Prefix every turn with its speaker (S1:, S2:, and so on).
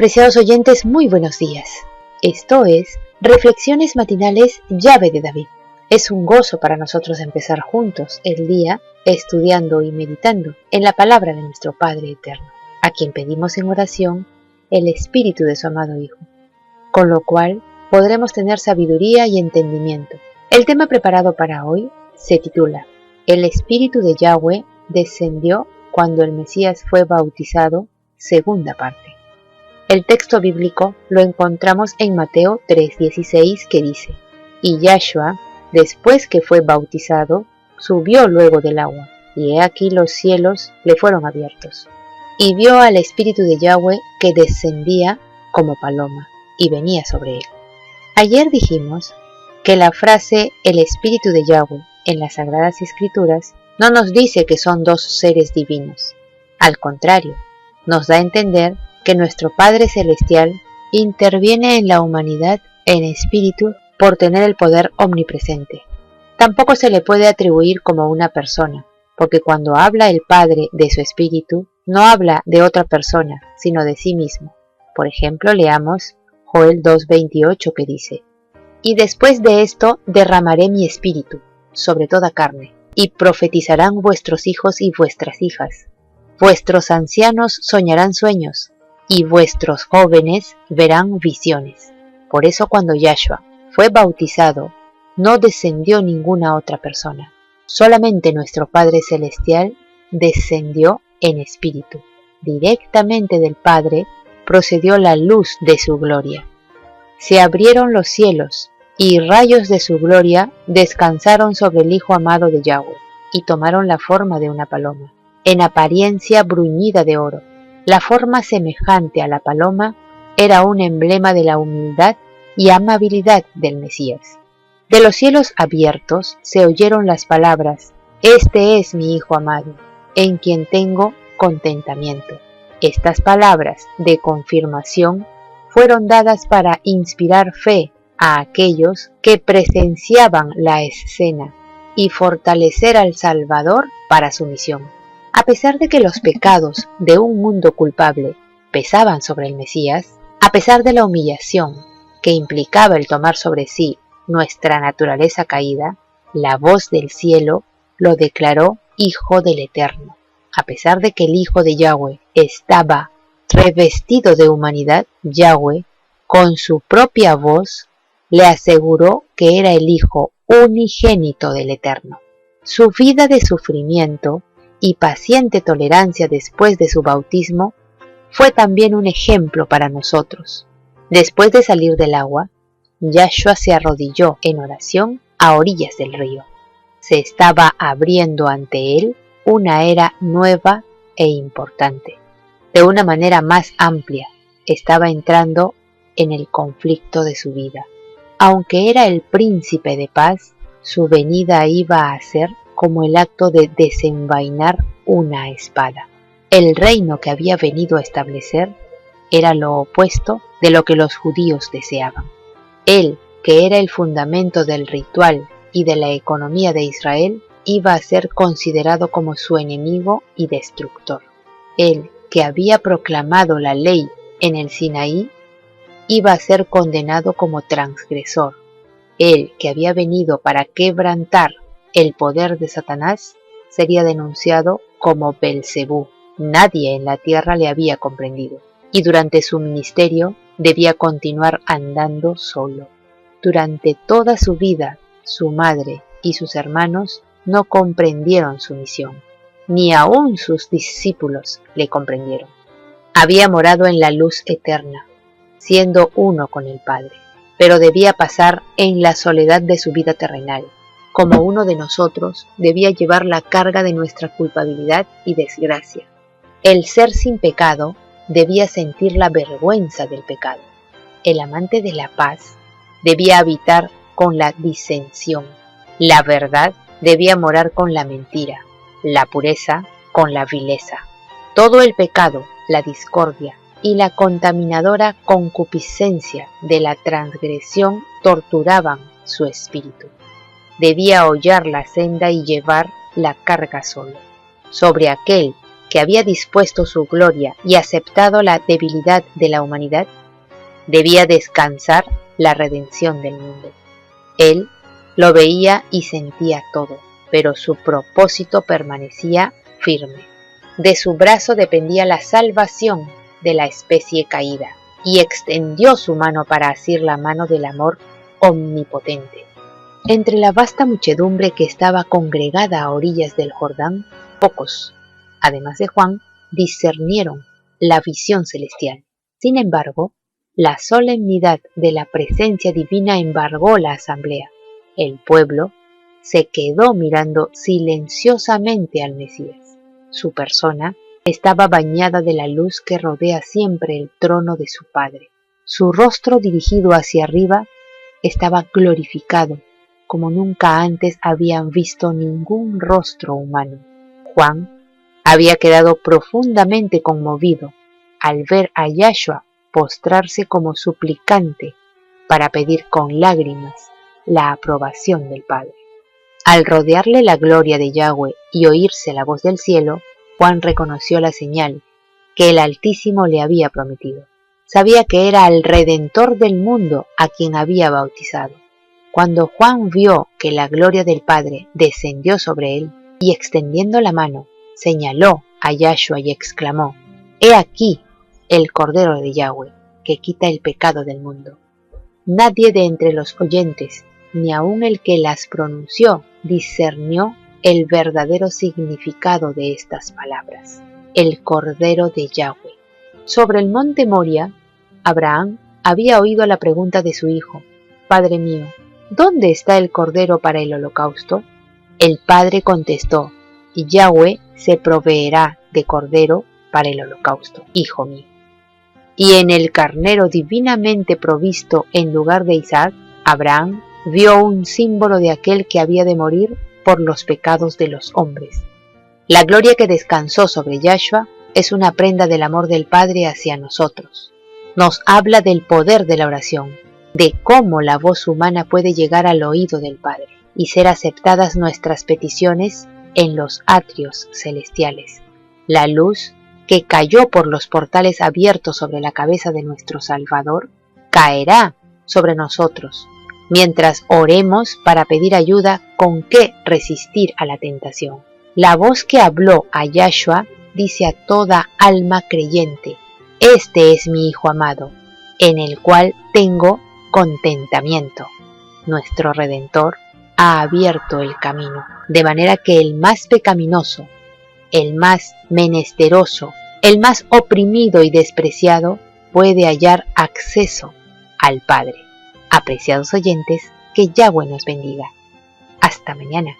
S1: Apreciados oyentes, muy buenos días. Esto es Reflexiones Matinales Llave de David. Es un gozo para nosotros empezar juntos el día estudiando y meditando en la palabra de nuestro Padre Eterno, a quien pedimos en oración el Espíritu de su amado Hijo, con lo cual podremos tener sabiduría y entendimiento. El tema preparado para hoy se titula El Espíritu de Yahweh descendió cuando el Mesías fue bautizado, segunda parte. El texto bíblico lo encontramos en Mateo 3:16, que dice: Y Yahshua, después que fue bautizado, subió luego del agua, y he aquí los cielos le fueron abiertos. Y vio al Espíritu de Yahweh que descendía como paloma, y venía sobre él. Ayer dijimos que la frase el Espíritu de Yahweh en las Sagradas Escrituras no nos dice que son dos seres divinos. Al contrario, nos da a entender que nuestro Padre Celestial interviene en la humanidad en espíritu por tener el poder omnipresente. Tampoco se le puede atribuir como una persona, porque cuando habla el Padre de su espíritu, no habla de otra persona, sino de sí mismo. Por ejemplo, leamos Joel 2:28, que dice: Y después de esto derramaré mi espíritu sobre toda carne, y profetizarán vuestros hijos y vuestras hijas. Vuestros ancianos soñarán sueños, y vuestros jóvenes verán visiones. Por eso cuando Yahshua fue bautizado, no descendió ninguna otra persona. Solamente nuestro Padre Celestial descendió en espíritu. Directamente del Padre procedió la luz de su gloria. Se abrieron los cielos, y rayos de su gloria descansaron sobre el Hijo amado de Yahweh, y tomaron la forma de una paloma, en apariencia bruñida de oro. La forma semejante a la paloma era un emblema de la humildad y amabilidad del Mesías. De los cielos abiertos se oyeron las palabras: Este es mi Hijo amado, en quien tengo contentamiento. Estas palabras de confirmación fueron dadas para inspirar fe a aquellos que presenciaban la escena y fortalecer al Salvador para su misión. A pesar de que los pecados de un mundo culpable pesaban sobre el Mesías, a pesar de la humillación que implicaba el tomar sobre sí nuestra naturaleza caída, la voz del cielo lo declaró Hijo del Eterno. A pesar de que el Hijo de Yahweh estaba revestido de humanidad, Yahweh, con su propia voz, le aseguró que era el Hijo unigénito del Eterno. Su vida de sufrimiento y paciente tolerancia después de su bautismo fue también un ejemplo para nosotros. Después de salir del agua, Yahshua se arrodilló en oración a orillas del río. Se estaba abriendo ante él una era nueva e importante. De una manera más amplia, estaba entrando en el conflicto de su vida. Aunque era el príncipe de paz, su venida iba a ser como el acto de desenvainar una espada. El reino que había venido a establecer era lo opuesto de lo que los judíos deseaban. Él, que era el fundamento del ritual y de la economía de Israel, iba a ser considerado como su enemigo y destructor. Él, que había proclamado la ley en el Sinaí, iba a ser condenado como transgresor. Él, que había venido para quebrantar el poder de Satanás, sería denunciado como Belcebú. Nadie en la tierra le había comprendido, y durante su ministerio debía continuar andando solo. Durante toda su vida, su madre y sus hermanos no comprendieron su misión, ni aún sus discípulos le comprendieron. Había morado en la luz eterna, siendo uno con el Padre, pero debía pasar en la soledad de su vida terrenal. Como uno de nosotros, debía llevar la carga de nuestra culpabilidad y desgracia. El ser sin pecado debía sentir la vergüenza del pecado. El amante de la paz debía habitar con la disensión. La verdad debía morar con la mentira, la pureza con la vileza. Todo el pecado, la discordia y la contaminadora concupiscencia de la transgresión torturaban su espíritu. Debía hollar la senda y llevar la carga solo. Sobre aquel que había dispuesto su gloria y aceptado la debilidad de la humanidad, debía descansar la redención del mundo. Él lo veía y sentía todo, pero su propósito permanecía firme. De su brazo dependía la salvación de la especie caída, y extendió su mano para asir la mano del amor omnipotente. Entre la vasta muchedumbre que estaba congregada a orillas del Jordán, pocos, además de Juan, discernieron la visión celestial. Sin embargo, la solemnidad de la presencia divina embargó la asamblea. El pueblo se quedó mirando silenciosamente al Mesías. Su persona estaba bañada de la luz que rodea siempre el trono de su Padre. Su rostro dirigido hacia arriba estaba glorificado, como nunca antes habían visto ningún rostro humano. Juan había quedado profundamente conmovido al ver a Yahshua postrarse como suplicante para pedir con lágrimas la aprobación del Padre. Al rodearle la gloria de Yahweh y oírse la voz del cielo, Juan reconoció la señal que el Altísimo le había prometido. Sabía que era el Redentor del mundo a quien había bautizado. Cuando Juan vio que la gloria del Padre descendió sobre él, y extendiendo la mano, señaló a Yahshua y exclamó: «He aquí el Cordero de Yahweh, que quita el pecado del mundo». Nadie de entre los oyentes, ni aun el que las pronunció, discernió el verdadero significado de estas palabras: el Cordero de Yahweh. Sobre el monte Moria, Abraham había oído la pregunta de su hijo: «Padre mío, ¿dónde está el Cordero para el holocausto?». El padre contestó: «Yahweh se proveerá de Cordero para el holocausto, hijo mío». Y en el carnero divinamente provisto en lugar de Isaac, Abraham vio un símbolo de aquel que había de morir por los pecados de los hombres. La gloria que descansó sobre Yahshua es una prenda del amor del Padre hacia nosotros. Nos habla del poder de la oración, de cómo la voz humana puede llegar al oído del Padre y ser aceptadas nuestras peticiones en los atrios celestiales. La luz que cayó por los portales abiertos sobre la cabeza de nuestro Salvador caerá sobre nosotros, mientras oremos para pedir ayuda con qué resistir a la tentación. La voz que habló a Yahshua dice a toda alma creyente: «Este es mi Hijo amado, en el cual tengo contentamiento». Nuestro Redentor ha abierto el camino, de manera que el más pecaminoso, el más menesteroso, el más oprimido y despreciado puede hallar acceso al Padre. Apreciados oyentes, que Yahweh nos bendiga. Hasta mañana.